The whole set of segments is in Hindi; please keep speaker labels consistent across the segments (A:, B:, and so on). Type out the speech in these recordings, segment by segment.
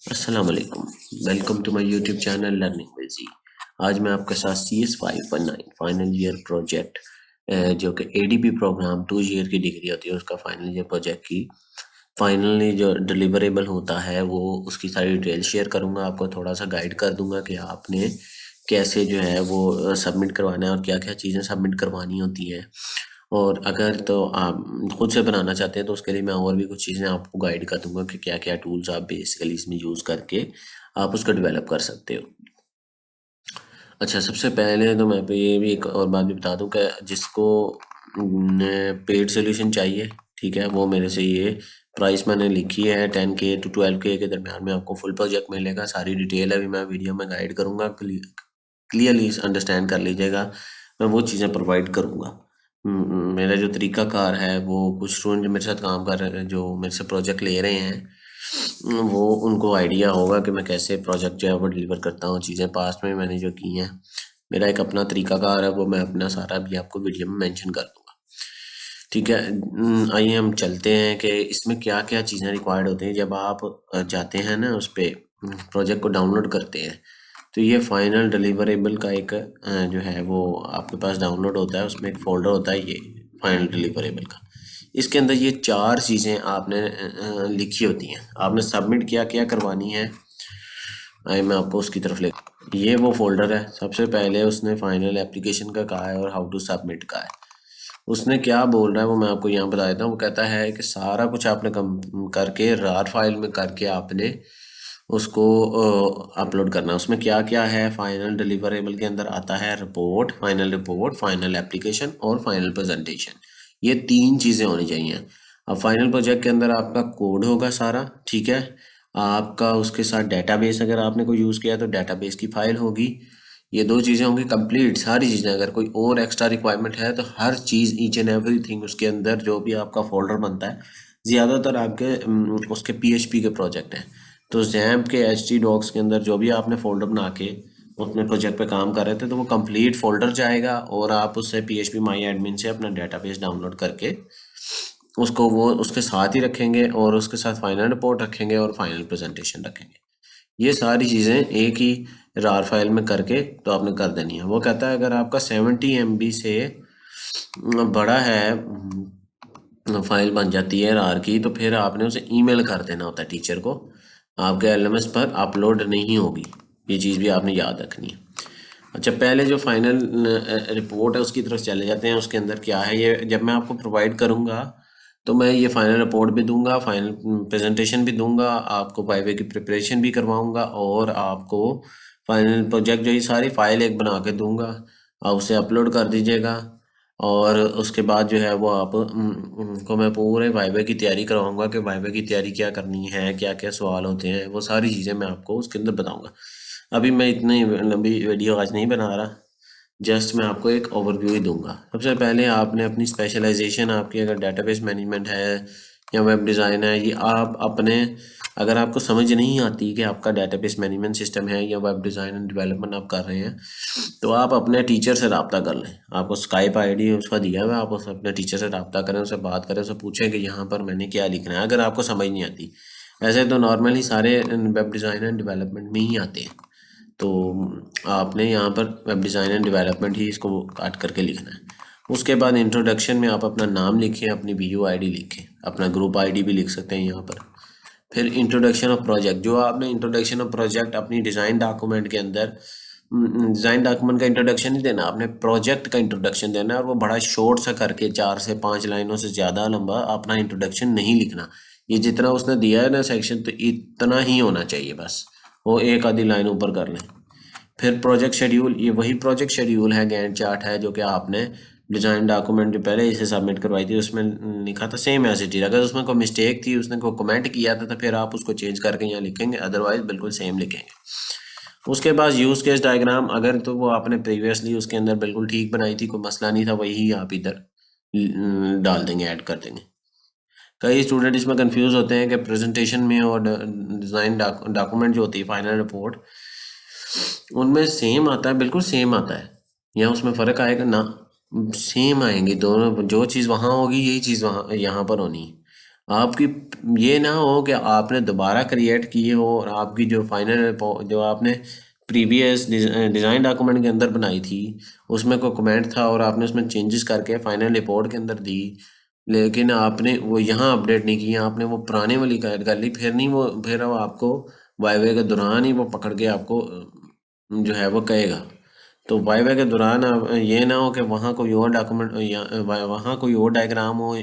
A: अस्सलाम वालेकुम। Welcome to my YouTube channel learning with G. आज मैं आपके साथ CS519 फाइनल ईयर प्रोजेक्ट जो कि ADP प्रोग्राम 2 ईयर की डिग्री होती है उसका फाइनल ईयर प्रोजेक्ट की फाइनली जो डिलीवरेबल होता है वो उसकी सारी डिटेल शेयर करूंगा। आपको थोड़ा सा गाइड कर दूंगा कि आपने कैसे जो है वो सबमिट करवाना है और क्या क्या चीज़ें सबमिट करवानी होती हैं। और अगर तो आप खुद से बनाना चाहते हैं तो उसके लिए मैं और भी कुछ चीज़ें आपको गाइड कर दूंगा कि क्या क्या टूल्स आप बेसिकली इसमें यूज़ करके आप उसको डेवलप कर सकते हो। अच्छा, सबसे पहले तो मैं पे ये भी एक और बात भी बता दूं कि जिसको पेड सोल्यूशन चाहिए, ठीक है, वो मेरे से ये प्राइस मैंने लिखी है 10K to 12K के दरमियान में आपको फुल प्रोजेक्ट मिलेगा। सारी डिटेल अभी मैं वीडियो में गाइड करूँगा, क्लियरली अंडरस्टैंड कर लीजिएगा। मैं वो चीज़ें प्रोवाइड करूँगा। मेरा जो तरीक़ाकार है वो कुछ स्टूडेंट जो मेरे साथ काम कर रहे हैं, जो मेरे से प्रोजेक्ट ले रहे हैं, वो उनको आइडिया होगा कि मैं कैसे प्रोजेक्ट जो है वो डिलीवर करता हूँ। चीज़ें पास्ट में मैंने जो की हैं, मेरा एक अपना तरीक़ाकार है, वो मैं अपना सारा भी आपको वीडियो में मेंशन कर दूँगा। ठीक है। आइए हम चलते हैं कि इसमें क्या-क्या चीज़ें रिक्वायर्ड होती हैं। जब आप जाते हैं ना उस पे प्रोजेक्ट को डाउनलोड करते हैं, तो ये फाइनल डिलीवरेबल का एक जो है वो आपके पास डाउनलोड होता है। उसमें एक फ़ोल्डर होता है ये फाइनल डिलीवरेबल का। इसके अंदर ये 4 चीज़ें आपने लिखी होती हैं। आपने सबमिट क्या-क्या करवानी है, आइए मैं आपको उसकी तरफ ले। ये वो फ़ोल्डर है। सबसे पहले उसने फाइनल एप्लीकेशन का कहा है और हाउ टू सबमिट का है। उसने क्या बोल रहा है वो मैं आपको यहाँ बता देता हूँ। वो कहता है कि सारा कुछ आपने कम करके रार फाइल में करके आपने उसको अपलोड करना है। उसमें क्या क्या है, फाइनल डिलीवरेबल के अंदर आता है रिपोर्ट, फाइनल एप्लीकेशन और फाइनल प्रेजेंटेशन। ये 3 चीज़ें होनी चाहिए। अब फाइनल प्रोजेक्ट के अंदर आपका कोड होगा सारा, ठीक है। आपका उसके साथ डेटाबेस, अगर आपने कोई यूज़ किया तो डेटाबेस की फाइल होगी। ये 2 चीज़ें होंगी कंप्लीट सारी चीज़ें। अगर कोई और एक्स्ट्रा रिक्वायरमेंट है तो हर चीज़ ईच एंड एवरीथिंग उसके अंदर जो भी आपका फोल्डर बनता है, ज़्यादातर आपके उसके PHP के प्रोजेक्ट हैं, तो जैम्प के HT डॉक्स के अंदर जो भी आपने फोल्डर बना के अपने प्रोजेक्ट पे काम कर रहे थे, तो वो कंप्लीट फोल्डर जाएगा और आप उससे PHP माई एडमिन से अपना डेटाबेस डाउनलोड करके उसको वो उसके साथ ही रखेंगे और उसके साथ फाइनल रिपोर्ट रखेंगे और फाइनल प्रेजेंटेशन रखेंगे। ये सारी चीज़ें एक ही रार फाइल में करके तो आपने कर देनी है। वो कहता है अगर आपका 70 MB से बड़ा है फाइल बन जाती है रार की, तो फिर आपने उसे ईमेल कर देना होता है टीचर को। आपके LMS पर अपलोड नहीं होगी। ये चीज़ भी आपने याद रखनी है। अच्छा, पहले जो फाइनल रिपोर्ट है उसकी तरफ चले जाते हैं। उसके अंदर क्या है, ये जब मैं आपको प्रोवाइड करूँगा तो मैं ये फाइनल रिपोर्ट भी दूंगा, फाइनल प्रेजेंटेशन भी दूंगा, आपको वाइवे की प्रिपरेशन भी करवाऊंगा और आपको फाइनल प्रोजेक्ट जो ये सारी फाइल एक बना के दूंगा। आप उसे अपलोड कर दीजिएगा और उसके बाद जो है वो आप को मैं पूरे वाइवे की तैयारी करवाऊंगा कि वाइवे की तैयारी क्या करनी है, क्या क्या सवाल होते हैं, वो सारी चीज़ें मैं आपको उसके अंदर बताऊंगा। अभी मैं इतनी लंबी वीडियो आज नहीं बना रहा, जस्ट मैं आपको एक ओवरव्यू ही दूंगा। सबसे पहले आपने अपनी स्पेशलाइजेशन, आपकी अगर डेटाबेस मैनेजमेंट है या वेब डिज़ाइन है, ये आप अपने, अगर आपको समझ नहीं आती कि आपका डेटाबेस मैनेजमेंट सिस्टम है या वेब डिज़ाइन एंड डेवलपमेंट आप कर रहे हैं, तो आप अपने टीचर से रब्ता कर लें। आपको स्काइप ID उसका दिया हुआ है, आप उस अपने टीचर से रब्ता करें, उससे बात करें, उससे पूछें कि यहाँ पर मैंने क्या लिखना है अगर आपको समझ नहीं आती। ऐसे तो नॉर्मली सारे वेब डिज़ाइन एंड डेवलपमेंट में ही आते हैं, तो आपने यहाँ पर वेब डिज़ाइन एंड डेवलपमेंट ही इसको काट करके लिखना है। उसके बाद इंट्रोडक्शन में आप अपना नाम लिखें, अपनी VU ID लिखें, अपना ग्रुप ID भी लिख सकते हैं यहाँ पर। फिर इंट्रोडक्शन ऑफ प्रोजेक्ट, जो आपने इंट्रोडक्शन ऑफ प्रोजेक्ट अपनी डिज़ाइन डॉक्यूमेंट के अंदर, डिज़ाइन डॉक्यूमेंट का इंट्रोडक्शन नहीं देना, आपने प्रोजेक्ट का इंट्रोडक्शन देना है और वो बड़ा शॉर्ट सा करके 4 से 5 लाइनों से ज़्यादा लंबा अपना इंट्रोडक्शन नहीं लिखना। ये जितना उसने दिया है ना सेक्शन, तो इतना ही होना चाहिए बस, वो एक आधी लाइन ऊपर कर लें। फिर प्रोजेक्ट शेड्यूल, ये वही प्रोजेक्ट शेड्यूल है, गैंट चार्ट है जो कि आपने डिज़ाइन डॉक्यूमेंट जो पहले इसे सबमिट करवाई थी उसमें लिखा था सेम एज इट इज। अगर उसमें कोई मिस्टेक थी, उसने कोई कमेंट किया था, तो फिर आप उसको चेंज करके यहाँ लिखेंगे, अदरवाइज बिल्कुल सेम लिखेंगे। उसके बाद यूज़ केस डायग्राम, अगर तो वो आपने प्रीवियसली उसके अंदर बिल्कुल ठीक बनाई थी, कोई मसला नहीं था, वही आप इधर डाल देंगे, ऐड कर देंगे। कई स्टूडेंट इसमें कंफ्यूज होते हैं कि प्रेजेंटेशन में और डिज़ाइन डॉक्यूमेंट जो होती है फाइनल रिपोर्ट, उनमें सेम आता है, बिल्कुल सेम आता है, या उसमें फ़र्क आएगा ना? सेम आएंगे दोनों, जो चीज़ वहाँ होगी यही चीज़ वहाँ यहाँ पर होनी है। आपकी ये ना हो कि आपने दोबारा क्रिएट किए हो और आपकी जो फाइनल जो आपने प्रीवियस डिज़ाइन डॉक्यूमेंट के अंदर बनाई थी उसमें कोई कमेंट था और आपने उसमें चेंजेस करके फाइनल रिपोर्ट के अंदर दी, लेकिन आपने वो यहाँ अपडेट नहीं किया, आपने वो पुराने वाली कर ली, फिर नहीं वो फिर वो आपको वाईवे के दौरान ही वो पकड़ के आपको जो है वो कहेगा। तो वाईवा के दौरान आप ये ना हो कि वहाँ कोई और डॉक्यूमेंट या वहाँ कोई और डायग्राम हो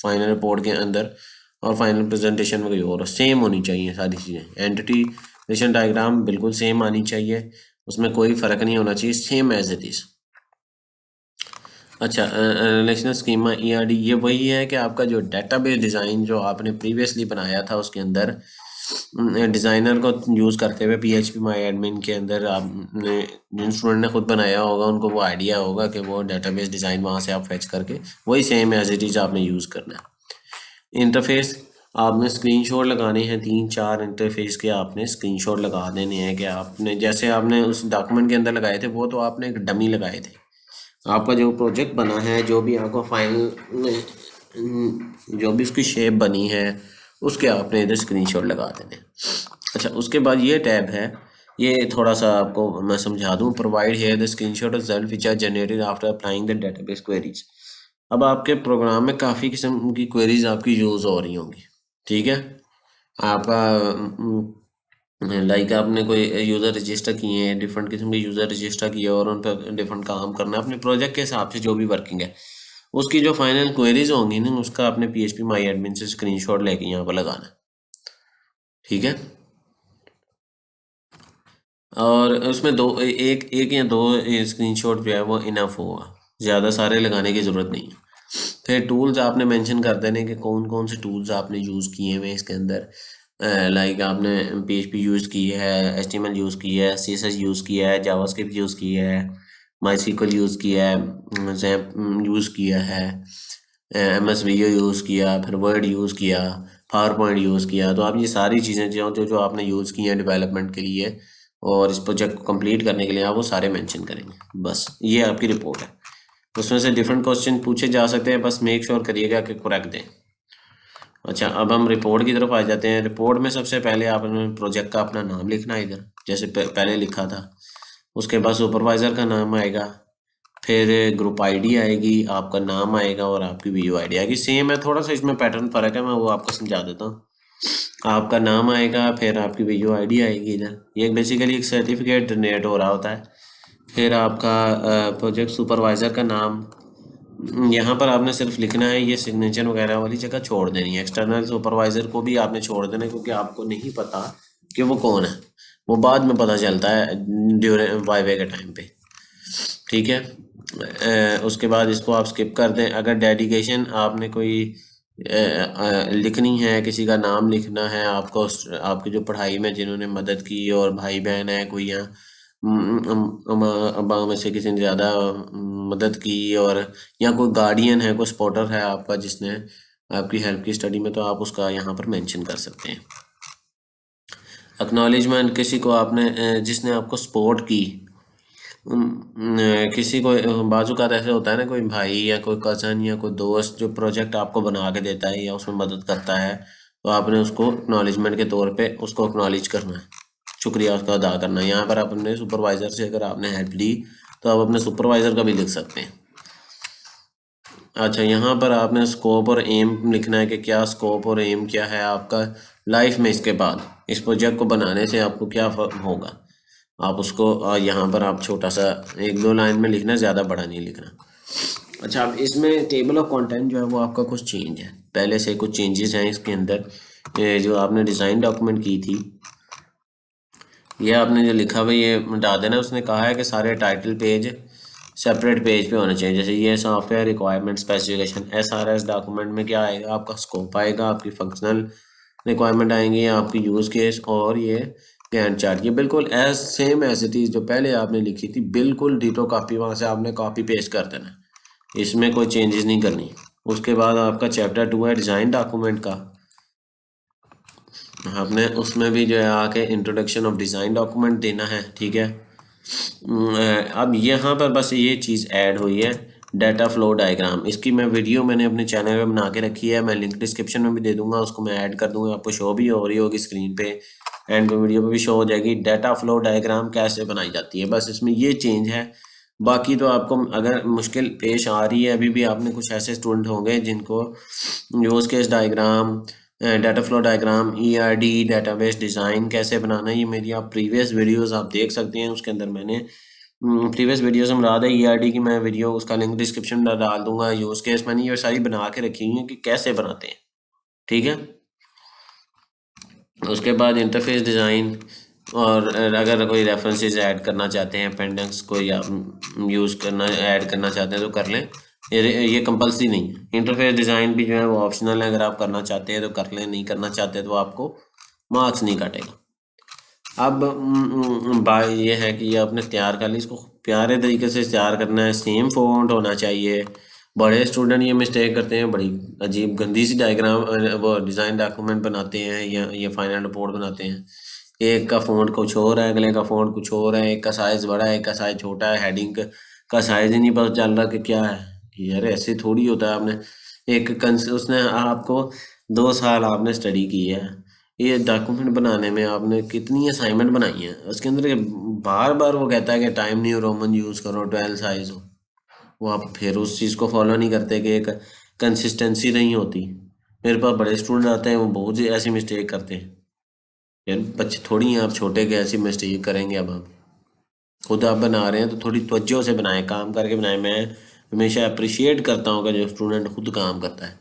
A: फाइनल रिपोर्ट के अंदर और फाइनल प्रेजेंटेशन में कोई और हो। सेम होनी चाहिए सारी चीज़ें, एंटिटी रिलेशन डायग्राम बिल्कुल सेम आनी चाहिए, उसमें कोई फ़र्क नहीं होना चाहिए, सेम एज इट इज़। अच्छा, रिलेशनल स्कीमा ईआरडी ये वही है कि आपका जो डेटाबेस डिज़ाइन जो आपने प्रीवियसली बनाया था उसके अंदर डिज़ाइनर को यूज़ करते हुए पीएचपी माई एडमिन के अंदर आपने जिन स्टूडेंट ने खुद बनाया होगा उनको वो आइडिया होगा कि वो डेटाबेस डिज़ाइन वहाँ से आप फेच करके वही सेम एज इट इज़ आपने यूज़ करना है। इंटरफेस आपने स्क्रीनशॉट लगाने हैं, 3-4 इंटरफेस के आपने स्क्रीनशॉट लगा देने हैं कि आपने जैसे आपने उस डॉक्यूमेंट के अंदर लगाए थे वो तो आपने एक डमी लगाए थे। आपका जो प्रोजेक्ट बना है जो भी आपको फाइनल में जो भी उसकी शेप बनी है उसके आपने इधर स्क्रीनशॉट लगा देने। अच्छा, उसके बाद ये टैब है, ये थोड़ा सा आपको मैं समझा दूं। Provide here the screenshot of result which are generated after applying the database queries. अब आपके प्रोग्राम में काफ़ी किस्म की क्वेरीज आपकी यूज़ हो रही होंगी, ठीक है। आपका लाइक आपने कोई यूज़र रजिस्टर किए हैं, डिफरेंट किस्म के यूज़र रजिस्टर किए और उन पर डिफरेंट काम करना है अपने प्रोजेक्ट के हिसाब से, जो भी वर्किंग है उसकी जो फाइनल क्वेरीज होंगी ना उसका आपने पीएचपी माई एडमिन से स्क्रीनशॉट लेके यहाँ पर लगाना है, ठीक है। और उसमें दो एक एक या दो स्क्रीनशॉट जो है वो इनफ होगा, ज़्यादा सारे लगाने की ज़रूरत नहीं है। फिर टूल्स आपने मेंशन कर देने कि कौन कौन से टूल्स आपने यूज़ किए हुए इसके अंदर। लाइक आपने पीएचपी यूज़ की है, एचटीएमएल यूज़ की है, सीएसएस यूज़ किया है, जावास्क्रिप्ट यूज़ की है, माईसीक्वल यूज़ किया है, जैप यूज़ किया है, एमएस वीओ यूज़ किया, फिर वर्ड यूज़ किया, पावर पॉइंट यूज़ किया। तो आप ये सारी चीज़ें जो जो जो आपने यूज़ की हैं डेवलपमेंट के लिए और इस प्रोजेक्ट को कंप्लीट करने के लिए आप वो सारे मेंशन करेंगे। बस ये आपकी रिपोर्ट है। उसमें से डिफरेंट क्वेश्चन पूछे जा सकते हैं, बस मेक श्योर करिएगा कि करेक्ट दें। अच्छा, अब हम रिपोर्ट की तरफ आ जाते हैं। रिपोर्ट में सबसे पहले आपने प्रोजेक्ट का अपना नाम लिखना है इधर, जैसे पहले लिखा था। उसके बाद सुपरवाइज़र का नाम आएगा, फिर ग्रुप आईडी आएगी, आपका नाम आएगा और आपकी वीडियो आईडी आएगी। सेम है, थोड़ा सा इसमें पैटर्न फ़र्क है, मैं वो आपको समझा देता हूँ। आपका नाम आएगा, फिर आपकी वीडियो आईडी आएगी इधर। ये बेसिकली एक सर्टिफिकेट जनरेट हो रहा होता है। फिर आपका प्रोजेक्ट सुपरवाइज़र का नाम, यहाँ पर आपने सिर्फ लिखना है, ये सिग्नेचर वगैरह वाली जगह छोड़ देनी है। एक्सटर्नल सुपरवाइज़र को भी आपने छोड़ देना है क्योंकि आपको नहीं पता कि वो कौन है, वो बाद में पता चलता है ड्यूरिंग वाइवे के टाइम पे, ठीक है। उसके बाद इसको आप स्किप कर दें। अगर डेडिकेशन आपने कोई लिखनी है, किसी का नाम लिखना है आपको, आपकी जो पढ़ाई में जिन्होंने मदद की और भाई बहन है कोई, या अब्बा में से किसी ने ज़्यादा मदद की, और या कोई गार्डियन है, कोई सपोर्टर है आपका जिसने आपकी हेल्प की स्टडी में, तो आप उसका यहाँ पर मेंशन कर सकते हैं। एक्नॉलेजमेंट, किसी को आपने जिसने आपको सपोर्ट की, किसी को बाजू का ऐसे होता है ना, कोई भाई या कोई कज़न या कोई दोस्त जो प्रोजेक्ट आपको बना के देता है या उसमें मदद करता है, तो आपने उसको एक्नॉलेजमेंट के तौर पे उसको एक्नॉलेज करना है, शुक्रिया उसका अदा करना है। यहाँ पर आप अपने सुपरवाइज़र से अगर आपने हेल्प ली तो आप अपने सुपरवाइज़र का भी लिख सकते हैं। अच्छा, यहाँ पर आपने स्कोप और एम लिखना है कि क्या स्कोप और एम क्या है आपका लाइफ में, इसके बाद इस प्रोजेक्ट को बनाने से आपको क्या होगा, आप उसको यहाँ पर आप छोटा सा 1-2 लाइन में लिखना, ज़्यादा बड़ा नहीं लिखना। अच्छा, अब इसमें टेबल ऑफ कंटेंट जो है वो आपका कुछ चेंज है, पहले से कुछ चेंजेस हैं इसके अंदर। ये जो आपने डिज़ाइन डॉक्यूमेंट की थी, ये आपने जो लिखा हुआ ये हटा देना। उसने कहा है कि सारे टाइटल पेज सेपरेट पेज पे होने चाहिए। जैसे ये software requirement specification, SRS document में क्या आएगा, आपका स्कोप आएगा, आपकी फंक्शनल रिक्वायरमेंट आएंगी, आपकी यूज़ केस, और ये गैंट चार्ट। ये बिल्कुल as same as it is जो पहले आपने लिखी थी, बिल्कुल डिटो कॉपी वहाँ से आपने कॉपी पेस्ट कर देना, इसमें कोई चेंजेस नहीं करनी। उसके बाद आपका चैप्टर 2 है डिज़ाइन डॉक्यूमेंट का, आपने उसमें भी जो है आके इंट्रोडक्शन ऑफ डिज़ाइन डॉक्यूमेंट देना है, ठीक है। अब यहाँ पर बस ये चीज़ ऐड हुई है, डाटा फ्लो डायग्राम, इसकी मैं वीडियो मैंने अपने चैनल पे बना के रखी है, मैं लिंक डिस्क्रिप्शन में भी दे दूंगा, उसको मैं ऐड कर दूंगा, आपको शो भी हो रही होगी स्क्रीन पे, एंड पे वीडियो पे भी शो हो जाएगी। डाटा फ्लो डायग्राम कैसे बनाई जाती है, बस इसमें ये चेंज है। बाकी तो आपको अगर मुश्किल पेश आ रही है, अभी भी आपने कुछ ऐसे स्टूडेंट होंगे जिनको use case diagram, data flow diagram, ERD database design कैसे बनाना है, ये मेरी आप प्रीवियस वीडियोस आप देख सकते हैं। उसके अंदर मैंने प्रीवियस वीडियोस में रहा था ERD की मैं वीडियो, उसका लिंक डिस्क्रिप्शन में डाल दूंगा। यूज़ केस मैंने ये सारी बना के रखी हुई है कि कैसे बनाते हैं, ठीक है। उसके बाद इंटरफेस डिज़ाइन, और अगर कोई रेफरेंसेस ऐड करना चाहते हैं, अपेंडिक्स कोई यूज़ करना ऐड करना चाहते हैं तो कर लें, ये कंपलसरी नहीं है। इंटरफेस डिज़ाइन भी जो है वो ऑप्शनल है, अगर आप करना चाहते हैं तो कर लें, नहीं करना चाहते तो आपको मार्क्स नहीं काटेगा। अब बात ये है कि ये आपने तैयार कर ली, इसको प्यारे तरीके से तैयार करना है, सेम फ़ॉन्ट होना चाहिए। बड़े स्टूडेंट ये मिस्टेक करते हैं, बड़ी अजीब गंदी सी डायग्राम वो डिज़ाइन डॉक्यूमेंट बनाते हैं या ये फाइनल रिपोर्ट बनाते हैं। एक का फ़ॉन्ट कुछ और है, अगले का फ़ॉन्ट कुछ और है, एक का साइज़ बड़ा है, एक का साइज़ छोटा है, हेडिंग का साइज़ ही नहीं पता चल रहा कि क्या है। यार ऐसे थोड़ी होता है। आपने उसने आपको 2 साल आपने स्टडी की है, ये डॉक्यूमेंट बनाने में आपने कितनी असाइनमेंट बनाई है, उसके अंदर बार बार वो कहता है कि टाइम न्यू रोमन यूज़ करो, 12 साइज हो, वो आप फिर उस चीज़ को फॉलो नहीं करते कि एक कंसिस्टेंसी नहीं होती। मेरे पास बड़े स्टूडेंट आते हैं, वो बहुत सी ऐसी मिस्टेक करते हैं। यार बच्चे थोड़ी हैं आप, छोटे के ऐसी मिस्टेक करेंगे। अब आप खुद आप बना रहे हैं तो थोड़ी तवज्जो से बनाएं, काम करके बनाएं। मैं हमेशा अप्रिशिएट करता हूँ कि जो स्टूडेंट खुद काम करता है,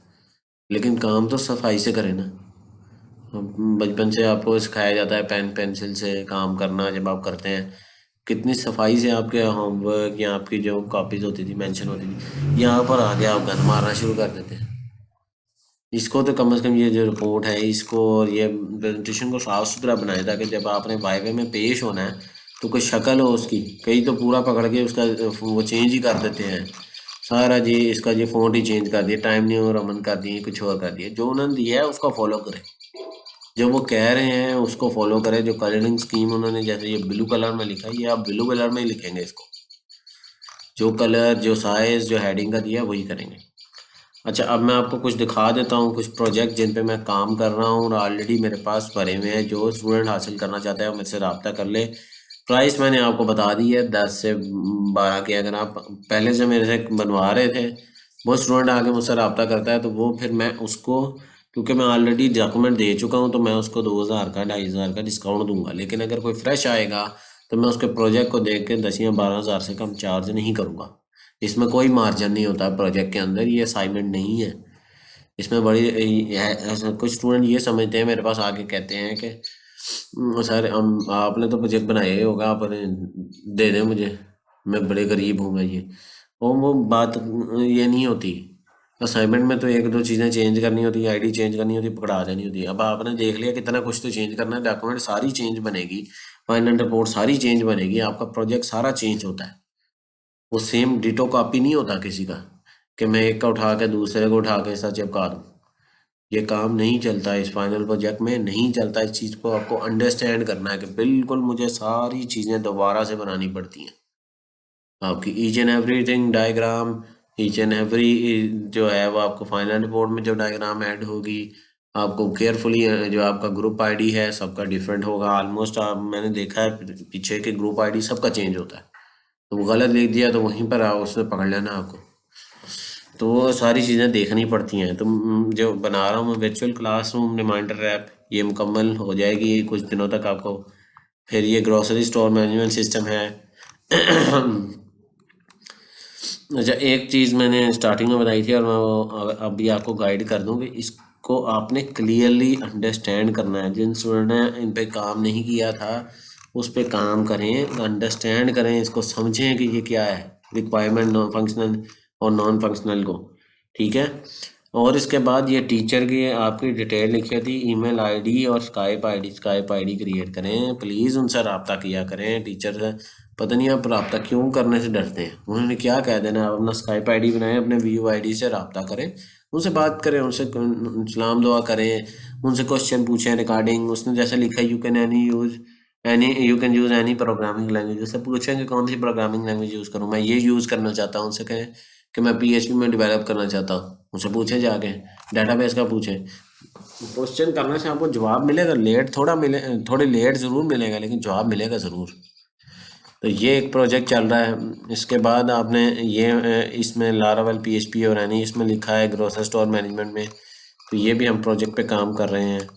A: लेकिन काम तो सफाई से करे ना। बचपन से आपको सिखाया जाता है पेन पेंसिल से काम करना, जब आप करते हैं कितनी सफाई से आपके होमवर्क या आपकी जो कॉपीज होती थी मेंशन होती थी, यहाँ पर आगे आप गंद मारना शुरू कर देते हैं। इसको तो कम से कम ये जो रिपोर्ट है इसको और ये प्रेजेंटेशन को साफ सुथरा बनाए, ताकि जब आपने वाइवे में पेश होना है तो कोई शक्ल हो उसकी। कई तो पूरा पकड़ के उसका वो चेंज ही कर देते हैं सारा जी, इसका जी फ़ॉन्ट ही चेंज कर दिया, टाइम न्यू रोमन कर दिए, कुछ और कर दिया। जो उन्होंने दिया है उसको फॉलो करें, जो वो कह रहे हैं उसको फॉलो करें। जो कलरिंग स्कीम उन्होंने, जैसे ये ब्लू कलर में लिखा है, ये आप ब्लू कलर में ही लिखेंगे इसको, जो कलर जो साइज जो हेडिंग का दिया वही करेंगे। अच्छा, अब मैं आपको कुछ दिखा देता हूँ, कुछ प्रोजेक्ट जिन पे मैं काम कर रहा हूँ और ऑलरेडी मेरे पास भरे हुए हैं। जो स्टूडेंट हासिल करना चाहता है वो मेरे से रब्ता कर ले। प्राइस मैंने आपको बता दी है 10 से 12 की। अगर आप पहले से मेरे से बनवा रहे थे, वो स्टूडेंट आगे मुझसे रब्ता करता है तो वो फिर मैं उसको, क्योंकि मैं ऑलरेडी डॉक्यूमेंट दे चुका हूँ, तो मैं उसको 2000 का 2500 का डिस्काउंट दूंगा। लेकिन अगर कोई फ्रेश आएगा तो मैं उसके प्रोजेक्ट को देख के 10 या 12 हज़ार से कम चार्ज नहीं करूँगा। इसमें कोई मार्जिन नहीं होता प्रोजेक्ट के अंदर, ये असाइनमेंट नहीं है। इसमें बड़ी ऐसा कुछ स्टूडेंट ये समझते हैं, मेरे पास आके कहते हैं कि सर हम आपने तो प्रोजेक्ट बनाया ही होगा, आप दे दें मुझे, मैं बड़े गरीब हूँ मैं ये। और वो बात ये नहीं होती। असाइनमेंट में तो एक दो चीज़ें चेंज करनी होती है, आईडी चेंज करनी होती है, पकड़ा देनी होती है। अब आपने देख लिया कितना कुछ तो चेंज करना है, डॉक्यूमेंट सारी चेंज बनेगी, फाइनल रिपोर्ट सारी चेंज बनेगी, आपका प्रोजेक्ट सारा चेंज होता है। वो सेम डिटो कॉपी नहीं होता किसी का, कि मैं एक का उठा के दूसरे को उठा के ऐसा चिपका दूँ। ये काम नहीं चलता, इस फाइनल प्रोजेक्ट में नहीं चलता। इस चीज़ को आपको अंडरस्टैंड करना है कि बिल्कुल मुझे सारी चीज़ें दोबारा से बनानी पड़ती हैं। आपकी each and everything diagram, each and every जो है वो आपको फाइनल रिपोर्ट में जो डायग्राम ऐड होगी, आपको केयरफुली जो आपका ग्रुप आईडी है सबका डिफरेंट होगा ऑलमोस्ट। आप मैंने देखा है पीछे के ग्रुप आईडी सबका चेंज होता है, तो वो गलत लिख दिया तो वहीं पर उसमें पकड़ लेना आपको। तो वो सारी चीज़ें देखनी पड़ती हैं। तो जो बना रहा हूँ मैं वर्चुअल क्लासरूम रिमाइंडर ऐप, ये मुकम्मल हो जाएगी कुछ दिनों तक आपको। फिर ये ग्रोसरी स्टोर मैनेजमेंट सिस्टम है। अच्छा, एक चीज़ मैंने स्टार्टिंग में बताई थी और मैं वो अब भी आपको गाइड कर दूँ कि इसको आपने क्लियरली अंडरस्टैंड करना है। जिन स्टूडेंट ने इन पे काम नहीं किया था उस पे काम करें, अंडरस्टैंड करें, इसको समझें कि ये क्या है, रिक्वायरमेंट नॉन फंक्शनल और नॉन फंक्शनल को, ठीक है। और इसके बाद ये टीचर की आपकी डिटेल लिखी थी, ईमेल आईडी और स्काइप आईडी क्रिएट करें। प्लीज़ उनसे रब्ता किया करें टीचर से। पता नहीं आप रब्ता क्यों करने से डरते हैं, उन्होंने क्या कह देना। आप अपना स्काइप आईडी बनाएं, अपने व्यू आईडी से रब्ता करें, उनसे बात करें, उनसे सलाम दुआ करें, उनसे क्वेश्चन पूछें रिगार्डिंग। उसने जैसे लिखा है you can use any programming language, उससे पूछें कि कौन सी प्रोग्रामिंग लैंग्वेज यूज़ करूँ, मैं ये यूज़ करना चाहता हूँ। उनसे कहें कि मैं PHP में डेवलप करना चाहता हूँ, मुझसे पूछे जाके, डेटाबेस का पूछे। क्वेश्चन करने से आपको जवाब मिलेगा, लेट थोड़ा मिले, थोड़ी लेट ज़रूर मिलेगा, लेकिन जवाब मिलेगा ज़रूर। तो ये एक प्रोजेक्ट चल रहा है। इसके बाद आपने ये इसमें लारावेल PHP और एनी इसमें लिखा है ग्रोसरी स्टोर मैनेजमेंट में, तो ये भी हम प्रोजेक्ट पे काम कर रहे हैं।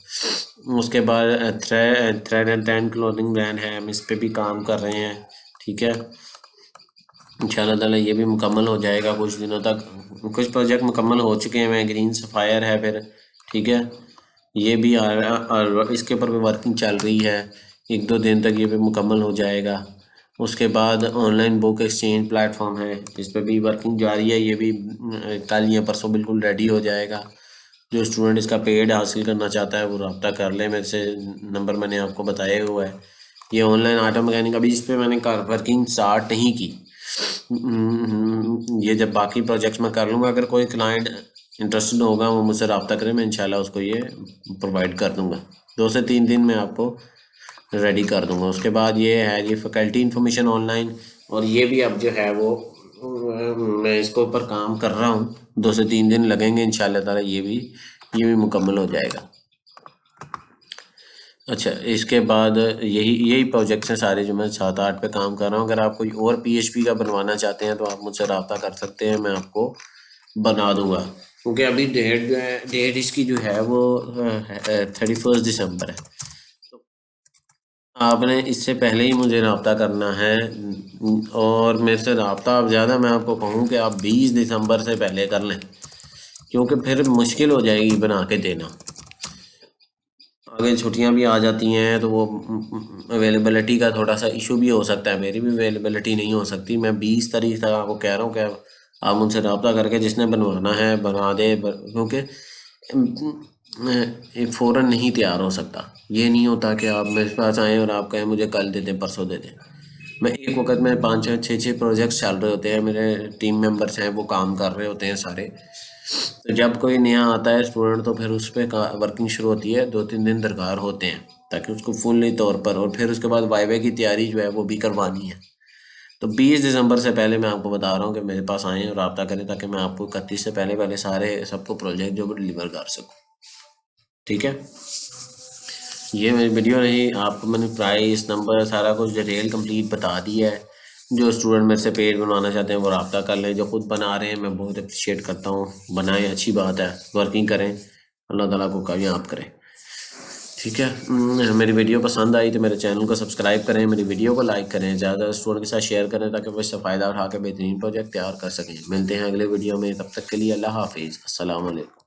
A: उसके बाद thread and ten clothing brand है, हम इस पे भी काम कर रहे हैं। ठीक है, इंशाल्लाह ताला ये भी मुकम्मल हो जाएगा कुछ दिनों तक। कुछ प्रोजेक्ट मुकम्मल हो चुके हैं, ग्रीन सफ़ायर है फिर। ठीक है, ये भी और इसके ऊपर भी वर्किंग चल रही है, 1-2 दिन तक ये भी मुकम्मल हो जाएगा। उसके बाद ऑनलाइन बुक एक्सचेंज प्लेटफॉर्म है, इस पर भी वर्किंग जारी है, ये भी कल या परसों बिल्कुल रेडी हो जाएगा। जो स्टूडेंट इसका पेड हासिल करना चाहता है वो रब्ता कर ले मेरे से, नंबर मैंने आपको बताया हुआ है। ये ऑनलाइन ऑटो मैकेनिक, अभी इस पर मैंने वर्किंग स्टार्ट नहीं की। ये जब बाकी प्रोजेक्ट्स में कर लूँगा, अगर कोई क्लाइंट इंटरेस्टेड होगा वो मुझसे रब्ता करे, मैं इंशाल्लाह उसको ये प्रोवाइड कर दूँगा। 2 से 3 दिन में आपको रेडी कर दूँगा। उसके बाद ये है ये फैकल्टी इंफॉर्मेशन ऑनलाइन, और ये भी अब जो है वो मैं इसके ऊपर काम कर रहा हूँ। 2 से 3 दिन लगेंगे इंशाल्लाह ताला, ये भी मुकम्मल हो जाएगा। अच्छा, इसके बाद यही यही प्रोजेक्ट्स हैं सारे जो मैं 7-8 पे काम कर रहा हूँ। अगर आप कोई और PHP का बनवाना चाहते हैं तो आप मुझसे रब्ता कर सकते हैं, मैं आपको बना दूंगा। क्योंकि अभी डेट जो है, डेट इसकी जो है वो 31 दिसंबर है, तो आपने इससे पहले ही मुझे रब्ता करना है। और मेरे से रब्ता अब ज़्यादा मैं आपको कहूँ कि आप 20 दिसंबर से पहले कर लें, क्योंकि फिर मुश्किल हो जाएगी बना के देना। आगे छुट्टियां भी आ जाती हैं तो वो अवेलेबिलिटी का थोड़ा सा इशू भी हो सकता है, मेरी भी अवेलेबिलिटी नहीं हो सकती। मैं 20 तारीख तक आपको कह रहा हूँ कि आप मुझसे रब्ता करके जिसने बनवाना है बना दे, क्योंकि एक फ़ौरन नहीं तैयार हो सकता। ये नहीं होता कि आप मेरे पास आएँ और आप कहें मुझे कल दे दें, परसों दे दें। मैं एक वक्त में 5-6 प्रोजेक्ट्स चल रहे होते हैं, मेरे टीम मेंबर्स हैं वो काम कर रहे होते हैं सारे। तो जब कोई नया आता है स्टूडेंट तो फिर उस पर वर्किंग शुरू होती है, 2-3 दिन दरकार होते हैं ताकि उसको फुल्ली तौर पर, और फिर उसके बाद वाइवे की तैयारी जो है वो भी करवानी है। तो 20 दिसंबर से पहले मैं आपको बता रहा हूँ कि मेरे पास आएँ और रब्ता करें, ताकि मैं आपको 31 से पहले पहले सारे सबको प्रोजेक्ट जो वो डिलीवर कर सकूँ। ठीक है, ये मेरी वीडियो रही। आपको मैंने प्राइस नंबर सारा कुछ डिटेल कंप्लीट बता दिया है। जो स्टूडेंट मेरे से पेज बनवाना चाहते हैं वो रब्ता कर लें, जो खुद बना रहे हैं मैं बहुत अप्रिशिएट करता हूँ। बनाएं, अच्छी बात है, वर्किंग करें, अल्लाह ताला को कामयाब करें। ठीक है, मेरी वीडियो पसंद आई तो मेरे चैनल को सब्सक्राइब करें, मेरी वीडियो को लाइक करें, ज़्यादा स्टूडेंट के साथ शेयर करें ताकि वो इससे फ़ायदा उठा के बेहतरीन प्रोजेक्ट तैयार कर सकें। मिलते हैं अगले वीडियो में, तब तक के लिए अल्लाह हाफिज़, अस्सलाम वालेकुम।